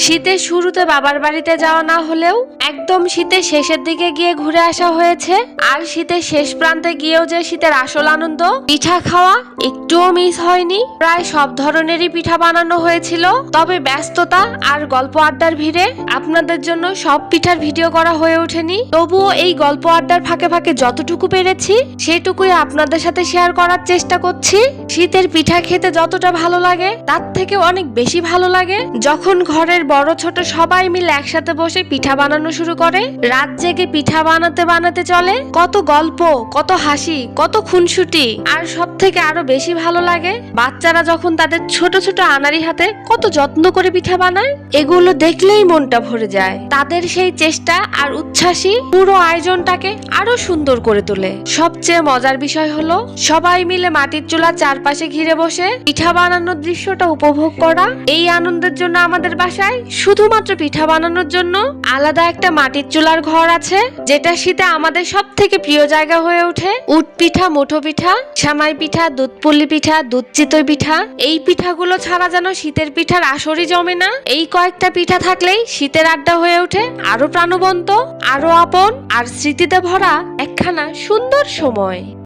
শীতের শুরুতে বাবার বাড়িতে যাওয়া না হলেও একদম শীতের শেষের দিকে গিয়ে ঘুরে আসা হয়েছে। আর শীতের শেষ প্রান্তে গিয়েও যে শীতের আসল আনন্দ পিঠা খাওয়া একটুও মিস হয়নি। প্রায় সব ধরনেরই পিঠা বানানো হয়েছিল, তবে ব্যস্ততা আর গল্প আড্ডার ভিড়ে আপনাদের জন্য সব পিঠার ভিডিও করা হয়ে ওঠেনি। তবুও এই গল্প আড্ডার ফাঁকে ফাঁকে যতটুকু পেরেছি সেটুকুই আপনাদের সাথে শেয়ার করার চেষ্টা করছি। শীতের পিঠা খেতে যতটা ভালো লাগে তার থেকে অনেক বেশি ভালো লাগে যখন ঘরের বড় ছোট সবাই মিলে একসাথে বসে পিঠা বানানো শুরু করে। রাত জেগে পিঠা বানাতে বানাতে চলে কত গল্প, কত হাসি, কত খুনসুটি। আর সব থেকে আরো বেশি ভালো লাগে বাচ্চারা যখন তাদের ছোট ছোট আনাড়ি হাতে কত যত্ন করে পিঠা বানায়। এগুলো দেখলেই মনটা ভরে যায়। তাদের সেই চেষ্টা আর উচ্ছ্বাসই পুরো আয়োজনটাকে আরো সুন্দর করে তোলে। সবচেয়ে মজার বিষয় হলো সবাই মিলে মাটির চুলার চারপাশে ঘিরে বসে পিঠা বানানোর দৃশ্যটা উপভোগ করা। এই আনন্দের জন্য আমাদের বাসায় শুধুমাত্র পিঠা বানানোর জন্য আলাদা একটা মাটির চুলার ঘর আছে, যেটা শীতে আমাদের সব থেকে প্রিয় জায়গা হয়ে ওঠে। উট পিঠা, মুঠো পিঠা, সামাই পিঠা, দুধ পুলি পিঠা, দুধ চিতই পিঠা, এই পিঠাগুলো ছাড়া যেন শীতের পিঠার আসরই জমে না। এই কয়েকটা পিঠা থাকলেই শীতের আড্ডা হয়ে ওঠে আরো প্রাণবন্ত, আরো আপন আর স্মৃতিতে ভরা একখানা সুন্দর সময়।